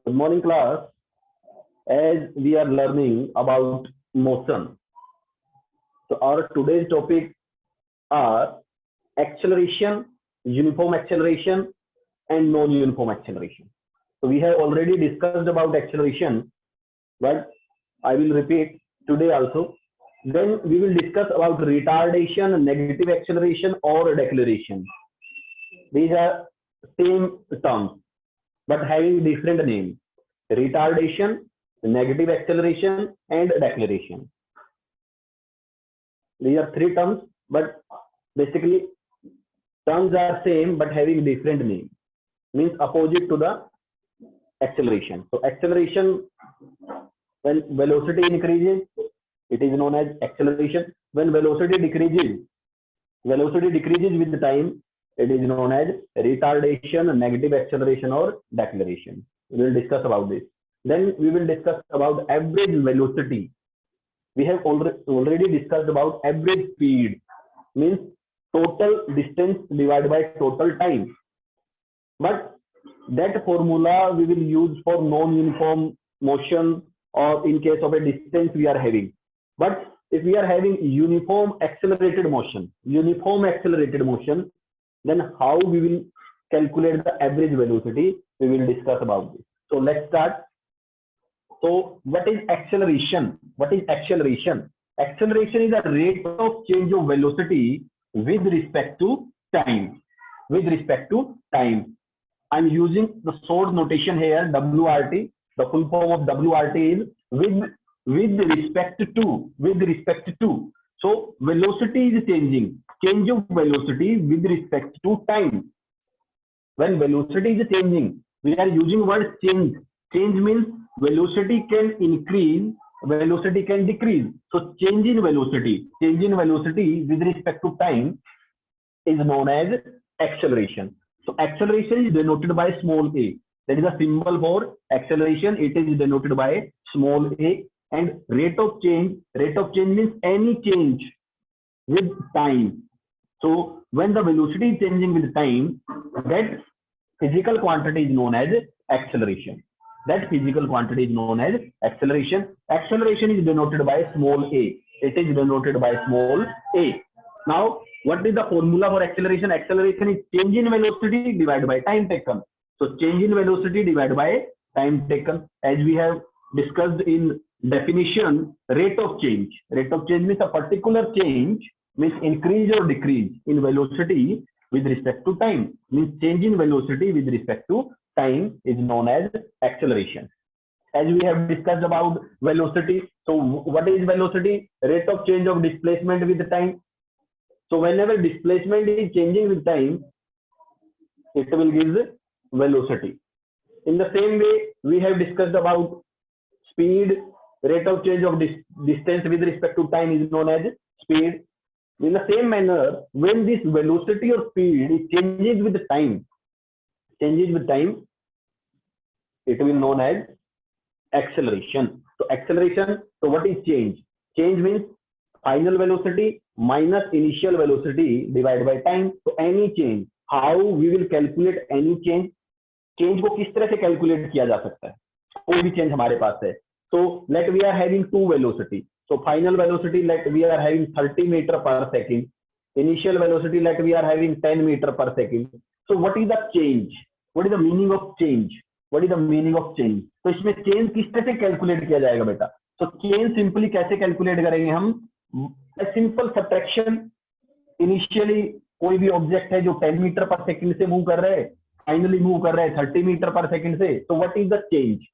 Good morning, class. As we are learning about motion, so our today's topic are acceleration, uniform acceleration, and non-uniform acceleration. So we have already discussed about acceleration, but I will repeat today also. Then we will discuss about retardation, negative acceleration, or deceleration. These are same terms, but having different names: retardation, negative acceleration, and deceleration. These are three terms, but basically terms are same but having different names. Means opposite to the acceleration. So acceleration, when velocity increases, it is known as acceleration. When velocity decreases with the time, it is known as retardation, negative acceleration, or deceleration. We will discuss about this. Then we will discuss about average velocity. We have already discussed about average speed, means total distance divided by total time. But that formula we will use for non-uniform motion or in case of a distance we are having. But if we are having uniform accelerated motion, then how we will calculate the average velocity, we will discuss about this. So let's start. So what is acceleration? Acceleration is a rate of change of velocity with respect to time. I'm using the short notation here, WRT. The full form of WRT is with respect to. So velocity is changing. Change of velocity with respect to time. When velocity is changing, we are using word change. Change means velocity can increase, velocity can decrease. So change in velocity with respect to time is known as acceleration. So acceleration is denoted by small a. That is a symbol for acceleration. It is denoted by small a. And rate of change means any change with time. So when the velocity is changing with time, that physical quantity is known as acceleration. Acceleration is denoted by small a. Now, what is the formula for acceleration? Acceleration is change in velocity divided by time taken. So change in velocity divided by time taken. As we have discussed in definition, rate of change means a particular change, means increase or decrease in velocity with respect to time, means change in velocity with respect to time is known as acceleration. As we have discussed about velocity, so what is velocity? Rate of change of displacement with time. So whenever displacement is changing with time, it will give velocity. In the same way, we have discussed about speed. Rate of change of distance with respect to time is known as speed. In the same manner, when this velocity or speed changes with time, it will be known as acceleration. So acceleration, so what is change? Change means final velocity minus initial velocity divided by time. So any change, how we will calculate any change? Change को किस तरह से calculate किया जा सकता है? कोई भी change हमारे पास है. So let we are having two velocity. So final velocity let we are having 30 meter per second. Initial velocity let we are having 10 meter per second. So what is the change? What is the meaning of change? तो इसमें change किस तरह से calculate किया जाएगा बेटा? So change simply कैसे calculate करेंगे हम? A simple subtraction. Initially कोई भी object है जो 10 meter per second से move कर रहा है, finally move कर रहा है 30 meter per second से. So what is the change?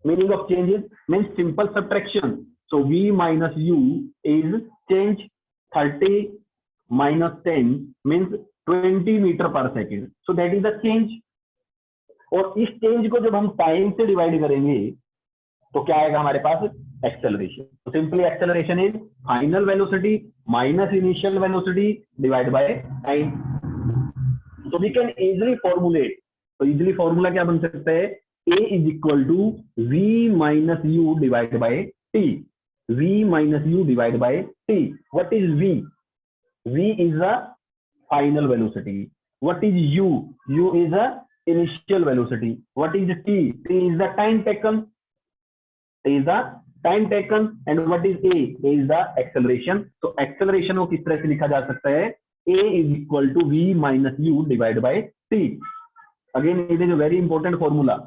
Meaning of change is means simple subtraction. So v minus u is change. 30 minus 10 means 20 meter per second. So that is the change. और इस change को जब हम time से divide करेंगे तो क्या आएगा हमारे पास? एक्सेलरेशन. तो simply acceleration is final velocity minus initial velocity divide by time. So we can easily formulate. तो इजीली फॉर्मूला क्या बन सकता है? A is equal to v minus u divided by t. What is v? V is the final velocity. What is u? U is a initial velocity. What is t? T is the time taken. T is the time taken. And what is a? A is the acceleration. So acceleration को किस तरह से लिखा जा सकता है? A is equal to v minus u divided by t. Again, it is a very important formula.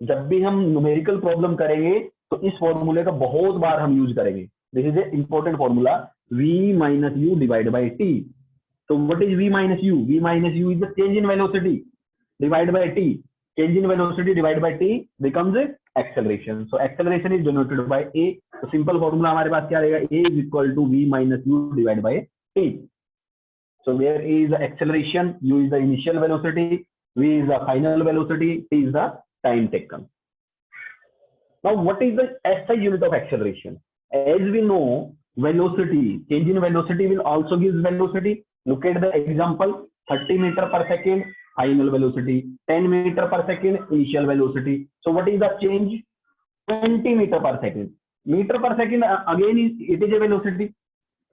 जब भी हम न्यूमेरिकल प्रॉब्लम करेंगे तो इस फॉर्मूले का बहुत बार हम यूज करेंगे. This is a important formula, v minus u divided by t. So what is v minus u? V minus u is the change in velocity divided by t. Change in velocity divided by t becomes acceleration. So acceleration is denoted by a. तो simple formula हमारे पास क्या रहेगा? a is equal to v minus u divided by t. So where a is the acceleration, u is the initial velocity, v is the final velocity, t is the time taken. Now what is the SI unit of acceleration? As we know, velocity, change in velocity will also give velocity. Look at the example, 30 meter per second final velocity, 10 meter per second initial velocity. So what is the change? 20 meter per second. Meter per second, again it is a velocity.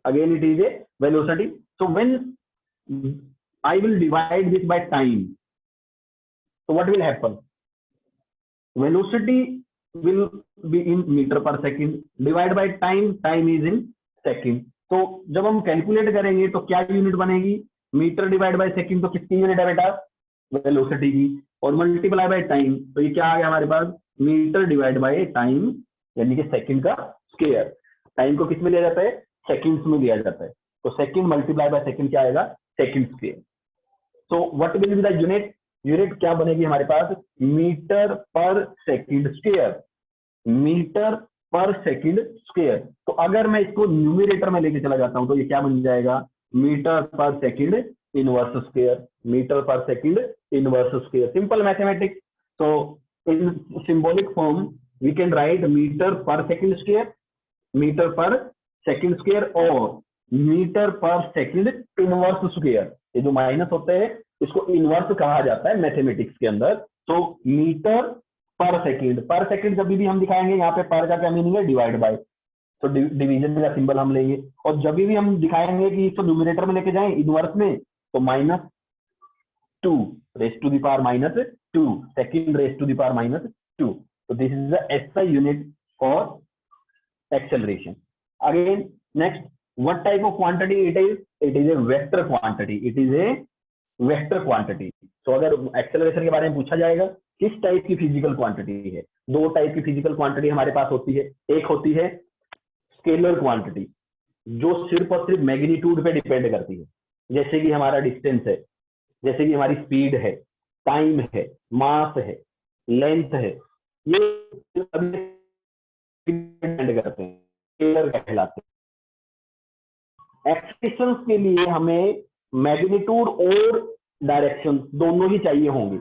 Again it is a velocity. So when I will divide this by time, so what will happen? Velocity will be in meter per second, divide by time, time is in second. तो जब हम calculate करेंगे तो क्या unit बनेगी? Metre divide by second. तो किसकी unit है बेटा? वेलोसिटी की. और मल्टीप्लाई बाय टाइम, तो ये क्या आ गया हमारे पास? मीटर डिवाइड बाय टाइम, यानी कि सेकंड का स्क्वायर. टाइम को किस में लिया जाता है? सेकंड्स में लिया जाता है. तो सेकंड मल्टीप्लाई बाय सेकंड क्या आएगा? Second square. So what will be the unit? Unit क्या बनेगी हमारे पास? मीटर पर सेकंड स्क्वायर. मीटर पर सेकंड स्क्वायर. तो अगर मैं इसको न्यूमरेटर में लेके चला जाता हूं तो ये क्या बन जाएगा? मीटर पर सेकंड इनवर्स स्क्वायर. मीटर पर second inverse square. Simple mathematics. तो in symbolic form we can write metre पर सेकंड स्क्वायर, मीटर पर सेकंड स्क्वायर और मीटर पर सेकंड इनवर्स स्क्वायर. ये जो माइनस होते हैं इसको इनवर्स कहा जाता है मैथमेटिक्स के अंदर. तो मीटर पर सेकंड जब भी हम दिखाएंगे, यहाँ पे पर का क्या मीनिंग है? Divide bye. तो डिवीजन का सिंबल हम लेंगे. और जब भी हम दिखाएंगे कि इसको न्यूमरेटर में लेके जाएं इनवर्स में, तो -2 raise to the power -2, second raise to the power -2. तो this is the SI unit for acceleration. Again next, what type of quantity it is? It is a vector quantity. It is a vector quantity. तो अगर acceleration के बारे में पूछा जाएगा किस type की फिजिकल क्वांटिटी है? दो टाइप की फिजिकल क्वांटिटी हमारे पास होती है. एक होती है स्केलर क्वांटिटी, जो सिर्फ और सिर्फ मैग्नीट्यूड पे डिपेंड करती है, जैसे कि हमारा डिस्टेंस है, जैसे कि हमारी स्पीड है, टाइम है, मास है, लेंथ है. ये डिपेंड करते हैं, स्केलर कहलाते हैं. एक्सेलरेशन के लिए हमें मैग्नीट्यूड और डायरेक्शन दोनों ही चाहिए होंगे,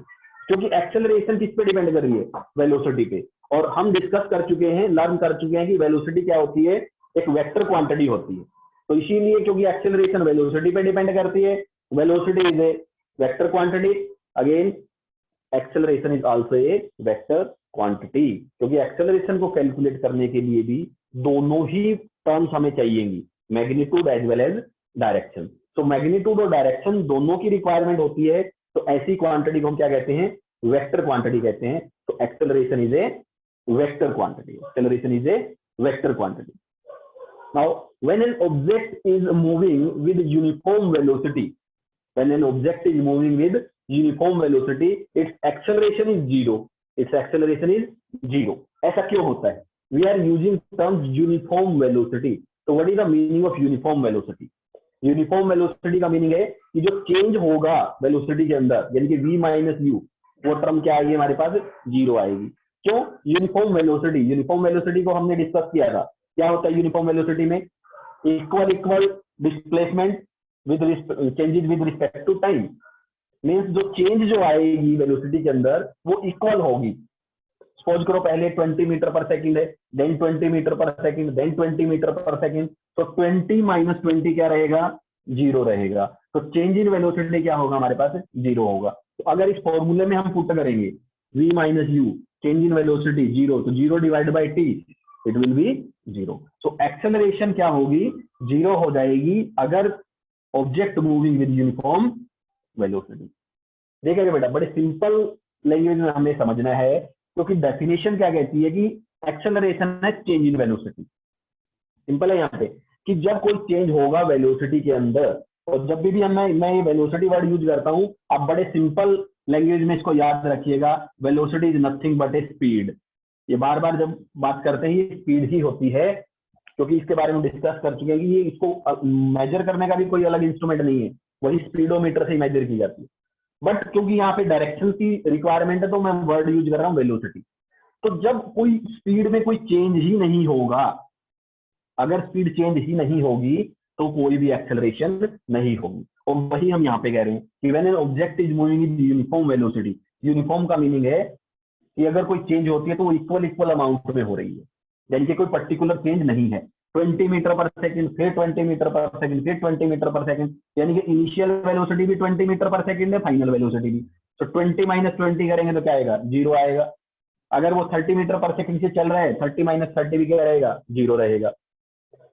क्योंकि एक्सेलरेशन किस पे डिपेंड कर रही है? वेलोसिटी पे. और हम डिस्कस कर चुके हैं, लर्न कर चुके हैं कि वेलोसिटी क्या होती है? एक वेक्टर क्वांटिटी होती है. तो इसीलिए क्योंकि एक्सेलरेशन वेलोसिटी पे डिपेंड करती है, velocity is a vector quantity. Again acceleration is also a vector quantity, क्योंकि एक्सेलरेशन को कैलकुलेट करने के लिए भी दोनों ही टर्म्स हमें चाहिएंगी, magnitude as well as direction. तो मैग्नीट्यूड और डायरेक्शन दोनों की रिक्वायरमेंट होती है. तो ऐसी क्वांटिटी को हम क्या कहते हैं? वेक्टर क्वांटिटी कहते हैं. तो acceleration is a vector quantity. Acceleration is a vector quantity. Now when an object is moving with uniform velocity, when an object is moving with uniform velocity, its acceleration is zero. Its acceleration is zero. ऐसा क्यों होता है? We are using terms uniform velocity. तो what is the meaning of uniform velocity? Uniform velocity का meaning है कि जो change होगा वेलोसिटी के अंदर, यानी कि v माइनस यू, वो टर्म क्या आएगी हमारे पास? जीरो आएगी. क्यों? Uniform velocity. यूनिफॉर्म वेलोसिटी को हमने डिस्कस किया था. क्या होता है यूनिफॉर्म वेलोसिटी में? Equal displacement with changes with respect to time. Means जो चेंज जो आएगी वेलोसिटी के अंदर वो इक्वल होगी. सपोज करो पहले 20 मीटर पर सेकंड है, देन 20 मीटर पर सेकंड, देन 20 मीटर पर सेकंड. तो 20 माइनस 20 क्या रहेगा? जीरो रहेगा. तो चेंज इन वेलोसिटी क्या होगा हमारे पास? जीरो होगा. तो अगर इस फॉर्मूले में हम पुट करेंगे v minus u, change in velocity zero, तो zero divide by T, it will be zero. So acceleration क्या होगी? जीरो हो जाएगी अगर object moving with uniform velocity. देखिएगा बेटा, बड़े सिंपल लैंग्वेज में हमें समझना है, क्योंकि डेफिनेशन क्या कहती है कि एक्सेलरेशन है चेंज इन वेलोसिटी। सिंपल है यहाँ पे कि जब कोई चेंज होगा वेलोसिटी के अंदर, और जब भी मैं ये वेलोसिटी वर्ड यूज करता हूँ, आप बड़े सिंपल लैंग्वेज में इसको याद रखिएगा, velocity is nothing but A speed. ये बार बार जब बात करते हैं ये स्पीड ही होती है, क्योंकि इसके बारे में डिस्कस कर चुके हैं कि ये इसको मेजर करने का भी कोई अलग इंस्ट्रूमेंट नहीं है, वही स्पीडोमीटर से मेजर की जाती है। बट क्योंकि यहाँ पे डायरेक्शन की रिक्वायरमेंट है तो मैं वर्ड यूज कर रहा हूँ वेलोसिटी। तो जब कोई स्पीड में कोई चेंज ही नहीं होगा, अगर स्पीड चेंज ही नहीं होगी तो कोई भी एक्सेलरेशन नहीं होगी। और वही हम यहाँ पे कह रहे हैं कि when an object is moving in uniform velocity, uniform का मीनिंग है कि अगर कोई चेंज होती है तो वो इक्वल अमाउंट में हो रही है, यानी कि कोई पर्टिकुलर चेंज नहीं है। 20 मीटर पर सेकंड, फिर 20 मीटर पर सेकंड, फिर 20 मीटर पर सेकंड, यानी कि इनिशियल वेलोसिटी भी 20 मीटर पर सेकंड है, फाइनल वेलोसिटी भी। तो 20 माइनस 20 करेंगे तो क्या आएगा, 0 आएगा। अगर वो 30 मीटर पर सेकंड से चल रहा है, 30 माइनस 30 भी क्या रहेगा, 0 रहेगा।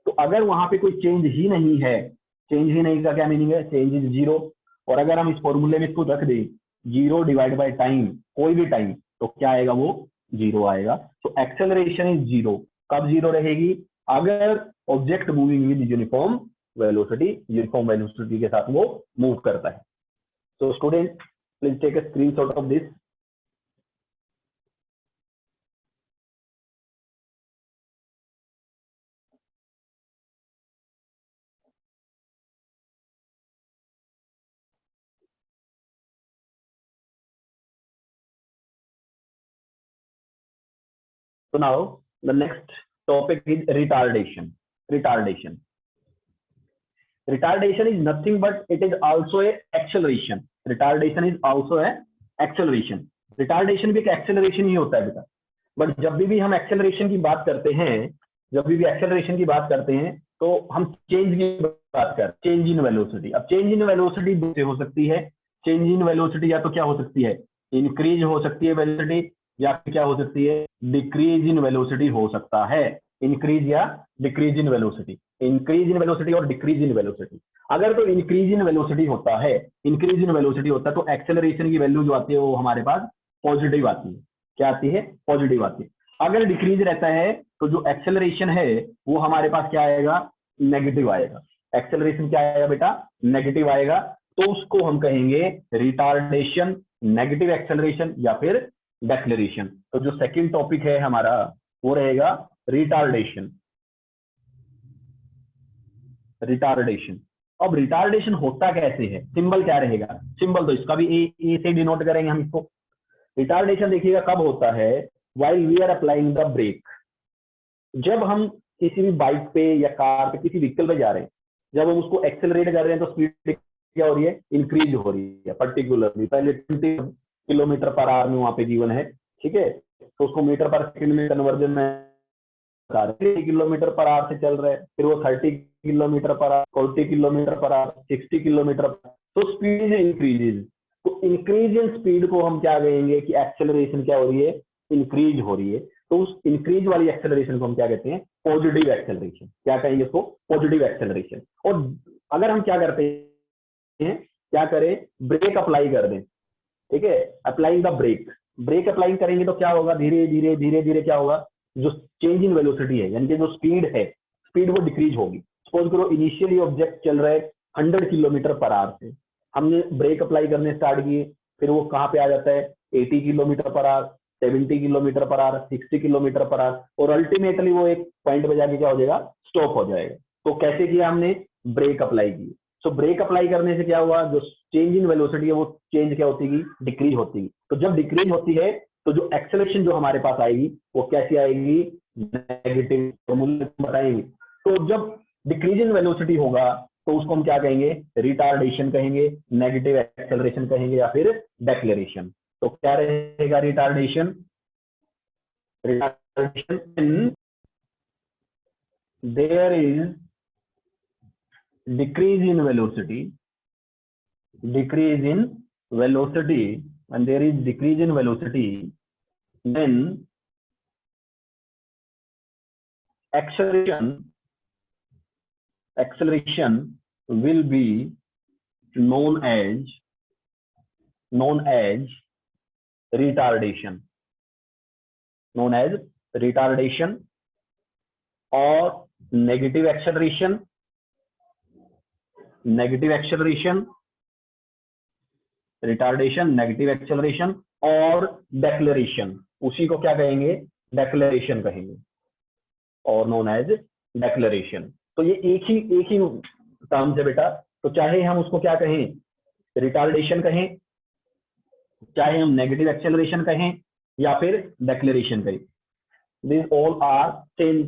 तो अगर वहां पे कोई चेंज ही नहीं है, चेंज ही नहीं का क्या मीनिंग है, चेंज इज 0। और अगर हम इस फॉर्मूले में इसको रख दें 0 डिवाइड बाई टाइम, कोई भी टाइम, तो क्या आएगा, वो 0 आएगा। तो एक्सेलरेशन इज 0। कब 0 रहेगी, अगर object moving with uniform velocity, uniform velocity के साथ वो मूव करता है। तो student please take a screenshot of this. So now the next topic is retardation. Retardation. Retardation is nothing but it is also a acceleration. Retardation is also a acceleration. Retardation भी एक acceleration ही होता है बेटा। But जब भी हम acceleration की बात करते हैं, जब भी acceleration की बात करते हैं तो हम चेंज की बात करते हैं, चेंज इन वेलोसिटी। अब चेंज इन वेलोसिटी दो से हो सकती है। चेंज इन वेलोसिटी या तो क्या हो सकती है, इंक्रीज हो सकती है वेलोसिटी, या फिर क्या हो सकती है, डिक्रीज इन वेलोसिटी हो सकता है। इंक्रीज या decrease in velocity, increase in velocity और डिक्रीज इन वेलोसिटी। अगर तो इंक्रीज इन वेलोसिटी होता है, इंक्रीज इन वेलोसिटी होता है तो एक्सेलरेशन की वैल्यू जो आती है वो हमारे पास पॉजिटिव आती है। क्या आती है, पॉजिटिव आती है। अगर डिक्रीज रहता है तो जो एक्सेलरेशन है वो हमारे पास क्या आएगा, नेगेटिव आएगा। एक्सेलरेशन क्या आएगा बेटा, नेगेटिव आएगा। तो उसको हम कहेंगे रिटार्डेशन, नेगेटिव एक्सेलरेशन या फिर डेक्लेरेशन। तो जो सेकंड टॉपिक है हमारा वो रहेगा रिटार्डेशन। रिटार्डेशन। अब रिटार्डेशन होता कैसे है, सिंबल क्या रहेगा, सिंबल तो इसका भी ए से डिनोट करेंगे हम इसको। रिटार्डेशन देखिएगा कब होता है, while we are applying the brake. जब हम किसी भी बाइक पे या कार पे, किसी व्हीकल पे जा रहे हैं, जब हम उसको एक्सेलरेट कर रहे हैं तो स्पीड क्या हो रही है, इंक्रीज हो रही है। पर्टिकुलरली पहले 20 किलोमीटर पर आवर में वहां पे गिवन है, ठीक है, तो उसको मीटर पर सेकंड में कन्वर्जन में 30 किलोमीटर पर आवर से चल रहा है, फिर वो 30 kilometre per hour, 40 kilometre per hour, 60 kilometre पर, तो स्पीड इंक्रीजेज। तो इंक्रीज इन स्पीड को हम क्या कहेंगे कि एक्सेलरेशन क्या हो रही है, इंक्रीज हो रही है। तो उस इंक्रीज वाली एक्सेलरेशन को हम क्या कहते हैं, पॉजिटिव एक्सेलरेशन। क्या कहेंगे इसको, पॉजिटिव एक्सेलरेशन। और अगर हम क्या करते हैं, क्या करें, ब्रेक अप्लाई कर दें, ठीक है, applying the brake, brake apply करेंगे तो क्या होगा, धीरे धीरे धीरे धीरे क्या होगा, जो चेंज इन वेलोसिटी है, यानी कि जो स्पीड है, स्पीड वो डिक्रीज होगी। सपोज करो इनिशियली ऑब्जेक्ट चल रहा है 100 किलोमीटर पर आवर से, हमने ब्रेक अप्लाई करने स्टार्ट किए, फिर वो कहाँ पे आ जाता है, 80 kilometre per hour, 70 kilometre per hour, 60 kilometre per hour, और अल्टीमेटली वो एक पॉइंट पे जाके क्या हो जाएगा, स्टॉप हो जाएगा। तो कैसे किया हमने, ब्रेक अप्लाई की। सो ब्रेक अप्लाई करने से क्या हुआ, जो चेंज इन वेलोसिटी है वो चेंज क्या होती है, डिक्रीज होती है। तो जब डिक्रीज होती है तो जो एक्सेलरेशन जो हमारे पास आएगी वो कैसी आएगी, नेगेटिव, बताएंगे। तो जब डिक्रीज इन वेलोसिटी होगा तो उसको हम क्या कहेंगे, रिटार्डेशन कहेंगे, नेगेटिव एक्सेलरेशन कहेंगे, या फिर डेक्लेरेशन। तो क्या रहेगा retardation, retardation there is decrease in velocity, decrease in velocity, and there is decrease in velocity, then acceleration will be known as known as retardation, known as retardation or negative acceleration, retardation, negative acceleration और deceleration, उसी को क्या कहेंगे, deceleration कहेंगे, और known as deceleration। तो ये एक ही टर्म है बेटा। तो चाहे हम उसको क्या कहें, रिटार्डेशन कहें, चाहे हम नेगेटिव एक्सेलरेशन कहें या फिर डेक्लेरेशन कहें, this all are same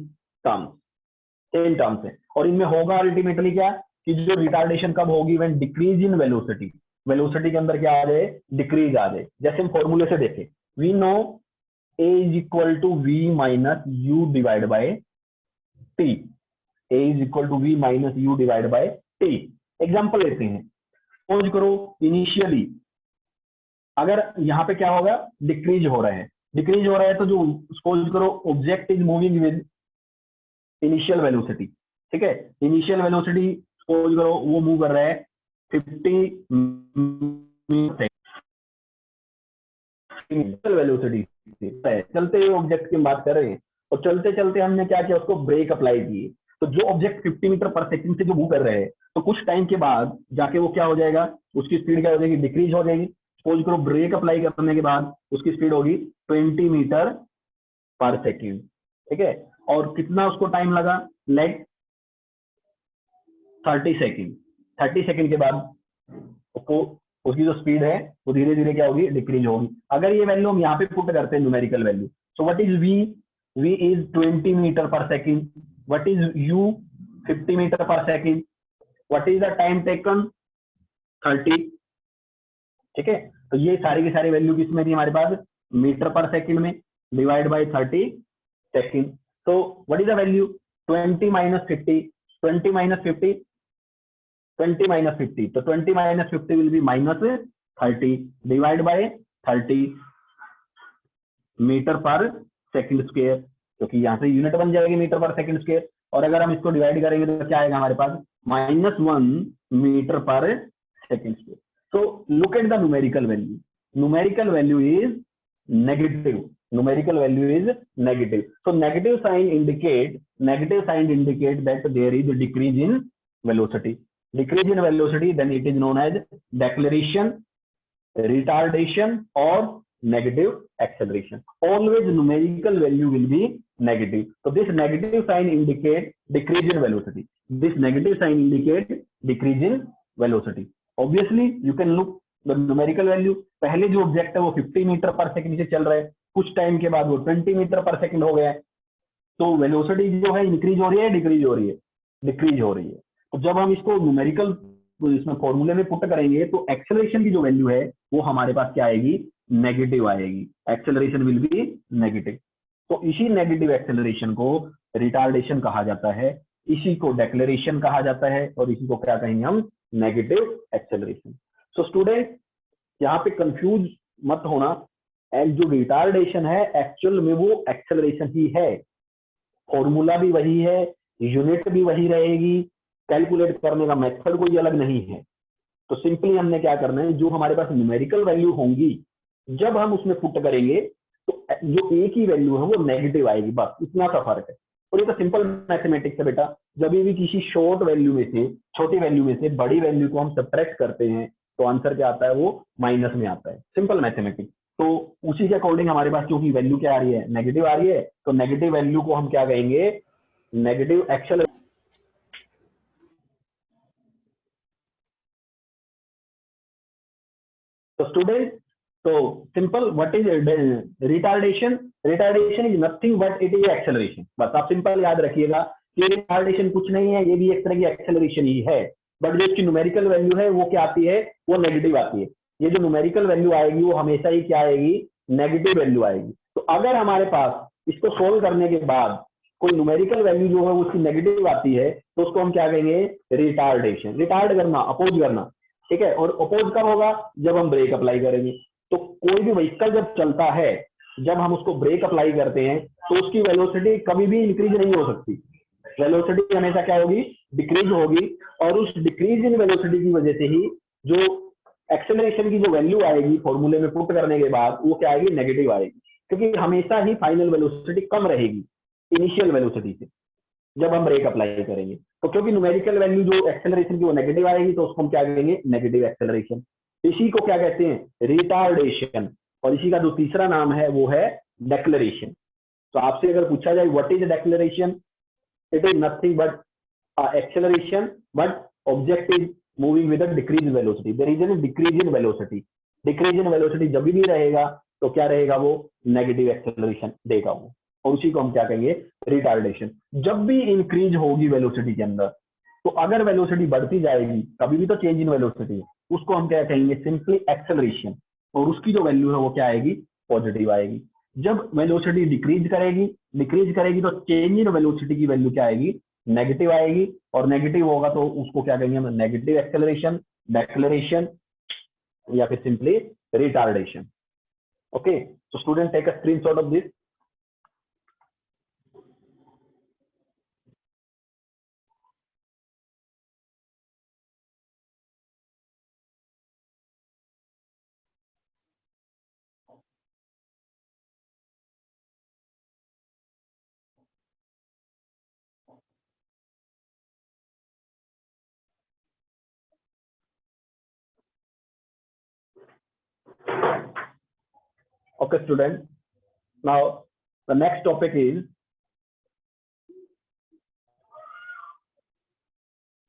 terms है। और इनमें होगा अल्टीमेटली क्या कि जो रिटार्डेशन कब होगी, when decrease in velocity, velocity के अंदर क्या आ जाए, डिक्रीज आ जाए। जैसे हम फॉर्मूले से देखें, we know a is equal to v minus u divide by t, a is equal to v minus u divide by t। Example लेते हैं, सपोज करो इनिशियली अगर यहाँ पे क्या होगा, डिक्रीज हो रहा है, तो जो सपोज करो object is moving with initial velocity, ठीक है, इनिशियल वेलोसिटी सपोज करो वो मूव कर रहा है 50 मीटर वेलोसिटी से, चलते हुए ऑब्जेक्ट की बात कर रहे हैं, और चलते चलते हमने क्या किया, उसको ब्रेक अप्लाई किए। तो जो ऑब्जेक्ट 50 मीटर पर सेकंड से जो मूव कर रहे हैं, तो कुछ टाइम के बाद जाके वो क्या हो जाएगा, उसकी स्पीड क्या हो जाएगी, डिक्रीज हो जाएगी। सपोज करो ब्रेक अप्लाई करने के बाद उसकी स्पीड होगी 20 मीटर पर सेकंड, ठीक है, और कितना उसको टाइम लगा, लाइक 30 सेकंड। 30 सेकंड के बाद उसको उसकी जो स्पीड है वो धीरे धीरे क्या होगी, डिक्रीज होगी। अगर ये वैल्यू हम यहाँ पे पुट करते हैं numerical value, so what is v, v is 20 metre पर second, what is u, 50 metre पर second, what is the time taken, 30, ठीक है। तो ये सारी की सारी वैल्यू किसमें थी हमारे पास, मीटर पर सेकंड में, डिवाइड बाय 30 सेकंड। तो what is the value, 20 minus 50, 20 minus 50, 20 minus 50, तो 20 minus 50 will be minus 30 divide by 30 metre पर सेकंड स्क्वायर, क्योंकि यहाँ से यूनिट बन जाएगी मीटर पर सेकंड स्क्वायर। और अगर हम इसको डिवाइड करेंगे तो क्या आएगा हमारे पास, -1 मीटर पर second square. So look at the numerical value. Numerical value is negative. Numerical value is negative. So negative sign indicate that there is a decrease in velocity. Decrease in velocity, then it is known as deceleration, retardation, or negative acceleration. Always numerical value will be negative. So this negative sign indicates decrease in velocity. This negative sign indicates decrease in velocity. Obviously you can look the numerical value, पहले जो object है वो 50 metre पर second से चल रहा है, कुछ टाइम के बाद वो 20 मीटर पर सेकंड हो गया है, तो वेलोसिटी जो है इंक्रीज हो रही है, डिक्रीज हो रही है, डिक्रीज हो रही है। तो जब हम इसको न्यूमेरिकल इसमें फॉर्मूले में पुट करेंगे तो एक्सेलरेशन की जो वैल्यू है वो हमारे पास क्या आएगी, नेगेटिव आएगी, एक्सेलरेशन विल बी नेगेटिव। तो इसी नेगेटिव एक्सेलरेशन को रिटार्डेशन कहा जाता है, इसी को डेक्लेरेशन कहा जाता है, और इसी को क्या कहेंगे हम, नेगेटिव एक्सेलरेशन। सो स्टूडेंट यहाँ पे कंफ्यूज मत होना, जो रिटार्डेशन है एक्चुअल में वो एक्सेलरेशन ही है, फॉर्मूला भी वही है, यूनिट भी वही रहेगी, कैलकुलेट करने का मेथड कोई अलग नहीं है। तो सिंपली हमने क्या करना है, जो हमारे पास न्यूमेरिकल वैल्यू होंगी जब हम उसमें पुट करेंगे तो जो एक ही वैल्यू है वो नेगेटिव आएगी, बस इतना सा फर्क है। और ये तो सिंपल मैथमेटिक्स है बेटा, जब भी किसी शॉर्ट वैल्यू में से, छोटी वैल्यू में से बड़ी वैल्यू को हम सब्ट्रैक्ट करते हैं तो आंसर क्या आता है, वो माइनस में आता है, सिंपल मैथमेटिक्स। तो उसी के अकॉर्डिंग हमारे पास क्योंकि वैल्यू क्या आ रही है, नेगेटिव आ रही है, तो नेगेटिव वैल्यू को हम क्या कहेंगे, नेगेटिव एक्सेलरेशन। तो स्टूडेंट, तो simple what is retardation, retardation is nothing but it is acceleration. बस आप सिंपल याद रखिएगा कि रिटार्डेशन कुछ नहीं है, ये भी एक तरह की एक्सेलरेशन ही है, बट जो इसकी न्यूमेरिकल वैल्यू है वो क्या आती है, वो नेगेटिव आती है। ये जो न्यूमेरिकल वैल्यू आएगी वो हमेशा ही क्या आएगी, नेगेटिव वैल्यू आएगी। तो अगर हमारे पास इसको सोल्व करने के बाद कोई न्यूमेरिकल वैल्यू जो है उसकी नेगेटिव आती है तो उसको हम क्या कहेंगे, रिटार्डेशन। रिटार्ड करना, अपोज करना, ठीक है। और अपोज कब होगा, जब हम ब्रेक अप्लाई करेंगे। तो कोई भी व्हीकल जब चलता है, जब हम उसको ब्रेक अप्लाई करते हैं तो उसकी वेलोसिटी कभी भी इंक्रीज नहीं हो सकती, वेलोसिटी हमेशा क्या होगी, डिक्रीज होगी। और उस डिक्रीज इन वेलोसिटी की वजह से ही जो एक्सेलरेशन की जो वैल्यू आएगी फॉर्मूले में पुट करने के बाद वो क्या आएगी, नेगेटिव आएगी, क्योंकि हमेशा ही फाइनल वेलोसिटी कम रहेगी इनिशियल वेलोसिटी से जब हम ब्रेक अप्लाई करेंगे। तो क्योंकि न्यूमेरिकल वैल्यू जो एक्सेलरेशन की वो नेगेटिव आएगी, तो उसको हम क्या कहेंगे, नेगेटिव एक्सेलरेशन। इसी को क्या कहते हैं, रिटार्डेशन। और इसी का जो तीसरा नाम है वो है डेक्लेरेशन। तो आपसे अगर पूछा जाए what is declaration, it is nothing but acceleration, but object is moving with a decrease in velocity. There is a decrease in velocity. Decrease in velocity जब भी रहेगा तो क्या रहेगा, वो नेगेटिव एक्सेलरेशन देगा वो, और उसी को हम क्या कहेंगे, रिटार्डेशन। जब भी इंक्रीज होगी वेलोसिटी के अंदर, तो अगर वेलोसिटी बढ़ती जाएगी, कभी भी तो चेंज इन वेलोसिटी है, उसको हम क्या कहेंगे, सिंपली एक्सेलरेशन, और उसकी जो वैल्यू है वो क्या आएगी, पॉजिटिव आएगी। जब वेलोसिटी डिक्रीज करेगी तो चेंज इन वेलोसिटी की वैल्यू क्या आएगी, नेगेटिव आएगी, और नेगेटिव होगा तो उसको क्या कहेंगे हम, नेगेटिव एक्सेलरेशन, डेक्लेरेशन, या फिर simply retardation. Okay, so student take a screenshot of this. Okay student, now the next topic is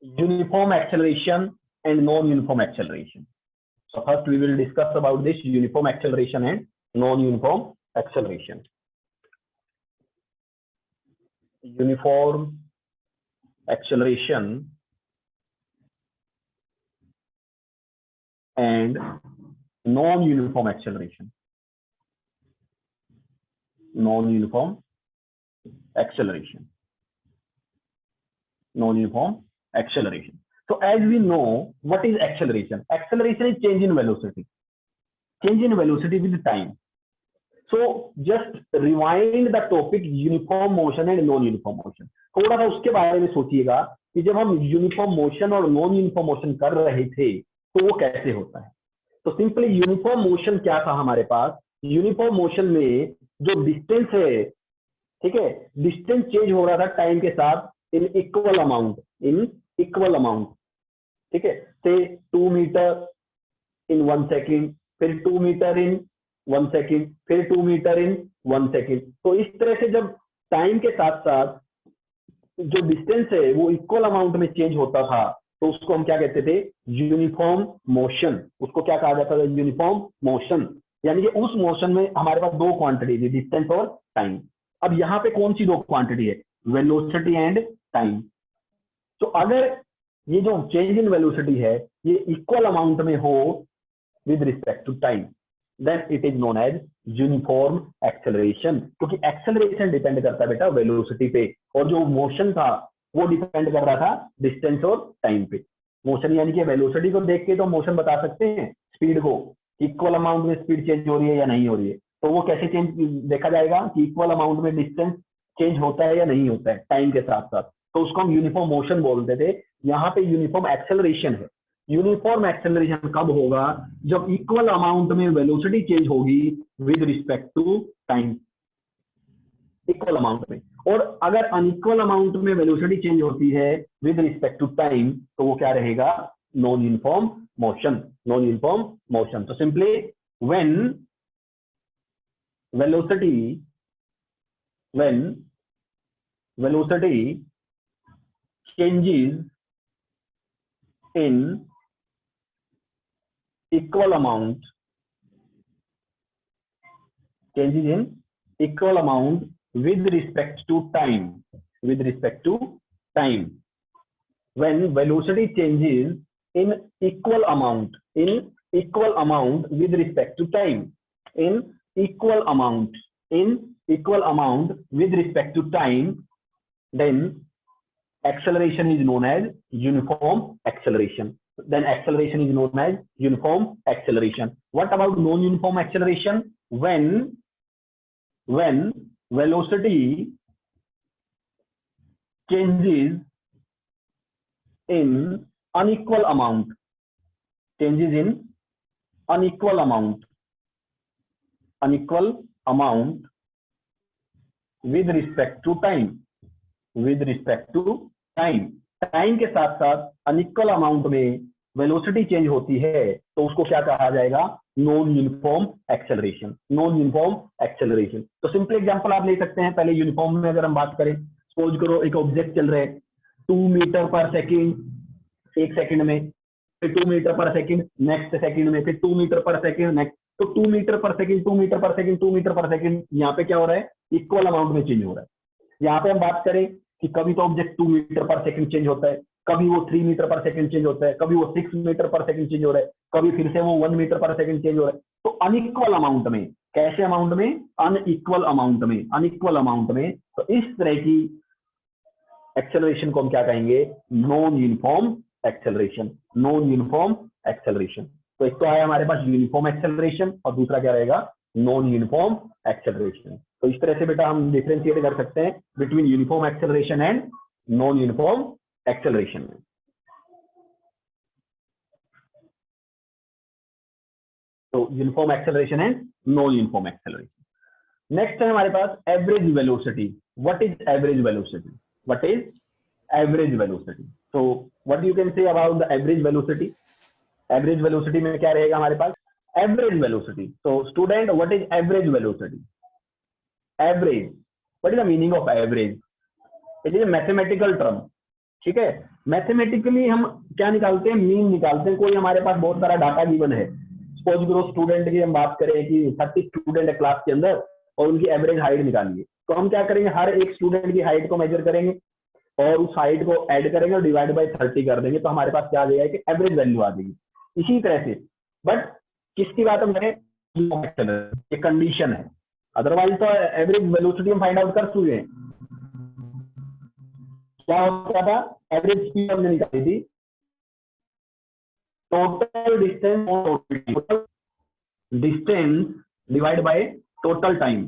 uniform acceleration and non-uniform acceleration. So first we will discuss about this uniform acceleration and non-uniform acceleration. Uniform acceleration and non-uniform acceleration. Non-uniform acceleration. Non-uniform acceleration. So as we know, what is acceleration? Acceleration is change in velocity. Change in velocity with time. So just rewind the topic uniform motion and non-uniform motion. थोड़ा सा उसके बारे में सोचिएगा कि जब हम uniform motion और नॉन यूनिफॉर्म मोशन कर रहे थे तो वो कैसे होता है। तो सिंपली यूनिफॉर्म मोशन क्या था हमारे पास, यूनिफॉर्म मोशन में जो डिस्टेंस है, ठीक है, डिस्टेंस चेंज हो रहा था टाइम के साथ इन इक्वल अमाउंट, ठीक है, से 2 मीटर इन 1 सेकेंड, फिर 2 मीटर इन 1 सेकेंड, फिर 2 मीटर इन 1 सेकेंड। तो इस तरह से जब टाइम के साथ साथ जो डिस्टेंस है वो इक्वल अमाउंट में चेंज होता था तो उसको हम क्या कहते थे, यूनिफॉर्म मोशन। उसको क्या कहा जाता था, यूनिफॉर्म मोशन। यानी कि उस मोशन में हमारे पास दो क्वांटिटी थी, डिस्टेंस और टाइम। अब यहाँ पे कौन सी दो क्वांटिटी है, वेलोसिटी एंड टाइम। तो अगर ये जो चेंज इन वेलोसिटी है ये इक्वल अमाउंट में हो with respect to time, then it is known as uniform acceleration. क्योंकि एक्सेलरेशन डिपेंड करता है बेटा वेलोसिटी पे, और जो मोशन था वो डिपेंड कर रहा था डिस्टेंस और टाइम पे। मोशन यानी कि वेलोसिटी को देख के तो मोशन बता सकते हैं, स्पीड को, इक्वल अमाउंट में स्पीड चेंज हो रही है या नहीं हो रही है। तो वो कैसे चेंज देखा जाएगा कि इक्वल अमाउंट में डिस्टेंस चेंज होता है या नहीं होता है टाइम के साथ साथ, तो उसको हम यूनिफॉर्म मोशन बोलते थे। यहाँ पे यूनिफॉर्म एक्सेलरेशन है। यूनिफॉर्म एक्सेलरेशन कब होगा, जब इक्वल अमाउंट में वेलोसिटी चेंज होगी with respect to time, equal amount में। और अगर अनइक्वल अमाउंट में वेलोसिटी चेंज होती है विद रिस्पेक्ट टू टाइम तो वो क्या रहेगा, non uniform motion. Non uniform motion. तो simply when velocity changes in equal amount with respect to time, when velocity changes in equal amount with respect to time, in equal amount with respect to time, then acceleration is known as uniform acceleration. Then acceleration is known as uniform acceleration. What about non-uniform acceleration? When velocity changes in unequal amount unequal amount with respect to time, time के साथ साथ unequal amount में velocity change होती है तो उसको क्या कहा जाएगा, नॉन यूनिफॉर्म एक्सेलरेशन। तो सिंपल एग्जांपल आप ले सकते हैं। पहले यूनिफॉर्म में अगर हम बात करें, सपोज करो एक ऑब्जेक्ट चल रहा है 2 मीटर पर सेकेंड, एक सेकंड में, फिर 2 मीटर पर सेकंड नेक्स्ट सेकंड में, फिर 2 मीटर पर सेकंड नेक्स्ट। तो 2 मीटर पर सेकंड, 2 मीटर पर सेकंड, 2 मीटर पर सेकंड, यहाँ पे क्या हो रहा है, इक्वल अमाउंट में चेंज हो रहा है। यहाँ पे हम बात करें कि कभी तो ऑब्जेक्ट 2 मीटर पर सेकंड चेंज होता है, कभी वो 3 मीटर पर सेकंड चेंज होता है, कभी वो 6 मीटर पर सेकंड चेंज हो रहा है, कभी फिर से वो 1 मीटर पर सेकंड चेंज हो रहा है। तो अनइक्वल अमाउंट में, कैसे अमाउंट में, अनइक्वल अमाउंट में, तो इस तरह की एक्सेलरेशन को हम क्या कहेंगे, नॉन यूनिफॉर्म एक्सेलरेशन। तो एक तो आया हमारे पास यूनिफॉर्म एक्सेलरेशन और दूसरा क्या रहेगा, नॉन यूनिफॉर्म एक्सेलरेशन। तो इस तरह से बेटा हम डिफरेंशिएट कर सकते हैं between uniform acceleration and non uniform acceleration. तो uniform acceleration and non uniform acceleration. Next है हमारे पास average velocity. What is average velocity? So what you can say about the average velocity? Average velocity में क्या रहेगा हमारे पास, average velocity. So student, what is average velocity? Average, what is the meaning of average? It is a mathematical term. ठीक है, mathematically हम क्या निकालते हैं, मीन निकालते हैं। कोई हमारे पास बहुत सारा डाटा गिवन है, सपोज करो स्टूडेंट की हम बात करें कि 30 स्टूडेंट है क्लास के अंदर और उनकी एवरेज हाइट निकालिए, तो हम क्या करेंगे, हर एक स्टूडेंट की हाइट को मेजर करेंगे और उस हाइट को ऐड करेंगे और डिवाइड बाय 30 कर देंगे, तो हमारे पास क्या आ जाएगा कि एवरेज वैल्यू आ जाएगी। इसी तरह से, बट किसकी बात हम करें, ये कंडीशन है, अदरवाइज तो एवरेज वेलोसिटी हम फाइंड आउट कर चुके हैं। क्या होता था, एवरेज स्पीड हमने निकाली थी, total distance divide by total time,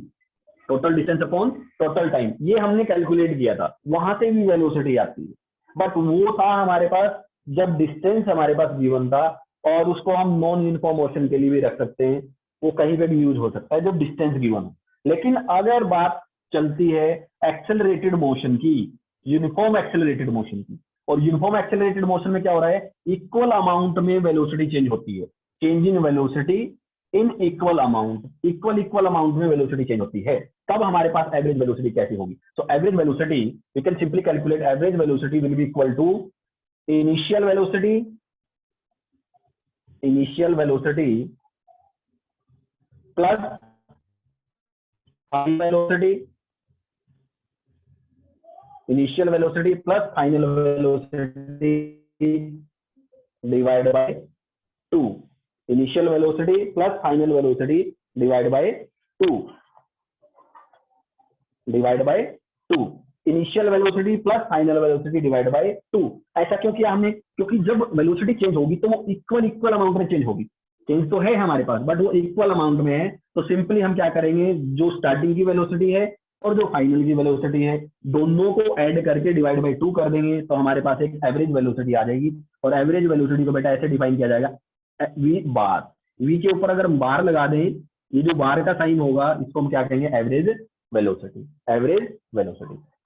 total distance upon total time, ये हमने कैलकुलेट किया था, वहां से भी वेलोसिटी आती है। बट वो था हमारे पास जब डिस्टेंस हमारे पास गिवन था, और उसको हम नॉन यूनिफॉर्म मोशन के लिए भी रख सकते हैं, वो कहीं पे भी यूज हो सकता है जब डिस्टेंस गिवन है। लेकिन अगर बात चलती है एक्सेलरेटेड मोशन की, यूनिफॉर्म एक्सेलरेटेड मोशन की, और यूनिफॉर्म एक्सेलरेटेड मोशन में क्या हो रहा है, इक्वल अमाउंट में वेलोसिटी चेंज होती है, change in velocity in equal amount, equal amount में वेलोसिटी चेंज होती है, तब हमारे पास एवरेज वेलोसिटी कैसी होगी। So average velocity, we can simply calculate average velocity will be equal to initial velocity plus final velocity, initial velocity plus final velocity divide by 2, initial velocity plus final velocity divide by 2, initial velocity plus final velocity divide by 2। ऐसा क्यों किया हमने, क्योंकि जब velocity change होगी तो वो equal amount में चेंज होगी। चेंज तो है हमारे पास बट वो इक्वल अमाउंट में है, तो सिंपली हम क्या करेंगे, जो स्टार्टिंग की वेलोसिटी है और जो फाइनल की वेलोसिटी है, दोनों को ऐड करके डिवाइड बाय 2 कर देंगे, तो हमारे पास एक एवरेज वेलोसिटी आ जाएगी। और एवरेज वेलोसिटी को बेटा ऐसे डिफाइन किया जाएगा, वी बार, वी के ऊपर अगर हम बार लगा दें, ये जो बार का साइन होगा इसको हम क्या कहेंगे, एवरेज वेलोसिटी।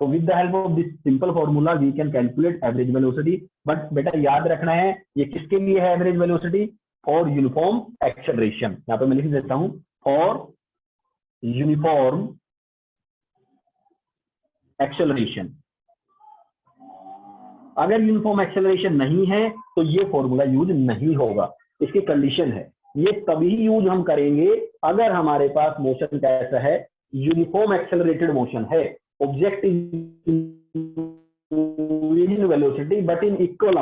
तो with the help of this simple formula we can calculate average velocity. But बेटा याद रखना है ये किसके लिए है average velocity, for uniform acceleration. यहाँ पे मैं लिख देता हूं, फॉर यूनिफॉर्म एक्सेलरेशन। अगर यूनिफॉर्म एक्सेलरेशन नहीं है तो ये फॉर्मूला यूज नहीं होगा, इसकी कंडीशन है। ये तभी यूज हम करेंगे अगर हमारे पास मोशन कैसा है, यूनिफॉर्म एक्सेलरेटेड मोशन है, object in velocity but in equal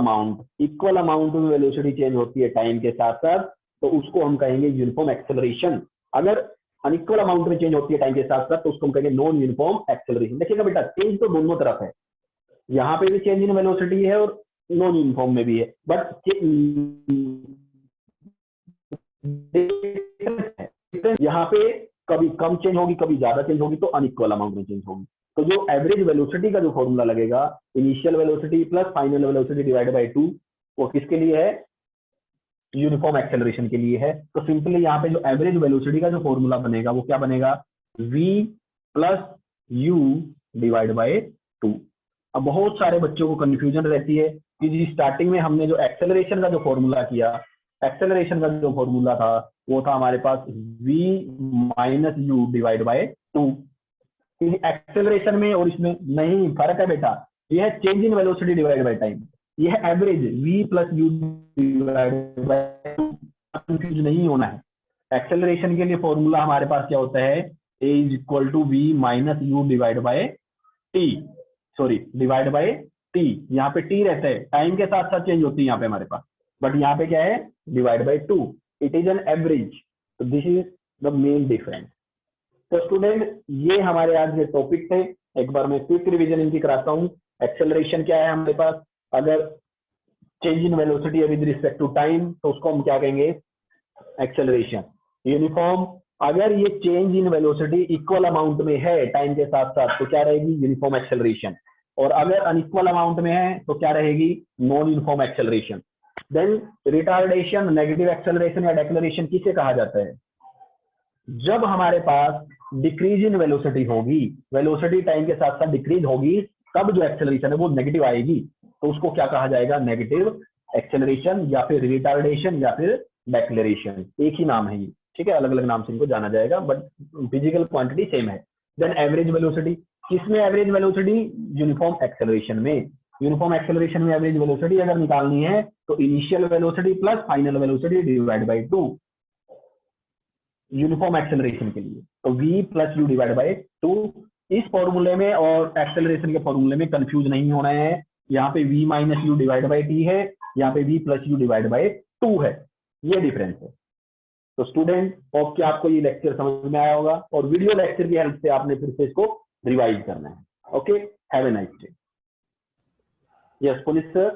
amount में वेलोसिटी चेंज होती है टाइम के साथ साथ, तो उसको हम कहेंगे यूनिफॉर्म एक्सेलरेशन। अगर अनइक्वल अमाउंट में चेंज होती है टाइम के साथ साथ तो उसको हम कहेंगे नॉन यूनिफॉर्म एक्सेलरेशन। देखिएगा बेटा, चेंज तो दोनों तरफ है, यहाँ पे भी चेंज इन वेलोसिटी है और नॉन यूनिफॉर्म में भी है, बट यहाँ पे कभी कम चेंज होगी, कभी ज्यादा चेंज होगी, तो अनइक्वल अमाउंट में चेंज होगी। तो जो एवरेज वेलोसिटी का जो फॉर्मूला लगेगा, initial velocity plus final velocity divide by 2, वो किसके लिए है, यूनिफॉर्म एक्सेलरेशन के लिए है। तो सिंपली यहाँ पे जो एवरेज वेलोसिटी का जो फॉर्मूला बनेगा वो क्या बनेगा, v plus u divide by 2। अब बहुत सारे बच्चों को कंफ्यूजन रहती है कि जी स्टार्टिंग में हमने जो एक्सेलरेशन का जो फॉर्मूला किया, एक्सेलरेशन का जो फॉर्मूला था वो था हमारे पास v minus u divide by 2। Acceleration में और इसमें नहीं फर्क है बेटा, ये है change in velocity divide by time, ये है average v plus you divide by 2। Confuse नहीं होना है। एक्सेलरेशन के लिए फॉर्मूला हमारे पास क्या होता है, a is equal to v minus u divide by t, sorry divide by t. यहाँ पे टी रहता है, टाइम के साथ साथ चेंज होती है यहाँ पे हमारे पास, बट यहाँ पे क्या है divide by 2, it is an average. तो this is the main difference. तो स्टूडेंट ये हमारे आज के टॉपिक थे, एक बार मैं क्विक रिवीजन इनकी कराता हूँ। एक्सेलरेशन क्या है हमारे पास, अगर change in velocity with respect to time तो उसको हम क्या कहेंगे, एक्सेलरेशन। यूनिफॉर्म, अगर ये change in velocity equal amount में है टाइम के साथ साथ तो क्या रहेगी, यूनिफॉर्म एक्सेलरेशन। और अगर अनइक्वल अमाउंट में है तो क्या रहेगी, non uniform acceleration. Then retardation, negative acceleration या डेक्लेरेशन किसे कहा जाता है, जब हमारे पास डिक्रीज इन वेलोसिटी होगी, वेलोसिटी टाइम के साथ साथ डिक्रीज होगी, तब जो एक्सेलरेशन है वो नेगेटिव आएगी, तो उसको क्या कहा जाएगा, नेगेटिव एक्सेलरेशन या फिर रिटार्डेशन या फिर डेक्लेरेशन, एक ही नाम है ये, ठीक है, अलग अलग नाम से इनको जाना जाएगा बट फिजिकल क्वांटिटी सेम है। देन एवरेज वेलोसिटी, किसमें एवरेज वेलोसिटी, यूनिफॉर्म एक्सेलरेशन में। यूनिफॉर्म एक्सेलरेशन में एवरेज वेलोसिटी अगर निकालनी है तो initial velocity plus final velocity divide by 2, uniform acceleration के लिए तो v plus you divide by 2। इस फॉर्मूले में और एक्सेलरेशन के फॉर्मूले में कंफ्यूज नहीं होना है, यहाँ पे v minus u divide by t है, यहाँ पे v plus you divide by 2 है, ये डिफरेंस है। तो स्टूडेंट होप कि आपको ये लेक्चर समझ में आया होगा और वीडियो लेक्चर की हेल्प से आपने फिर से इसको रिवाइज करना है। Okay, have a nice day. Yes police sir.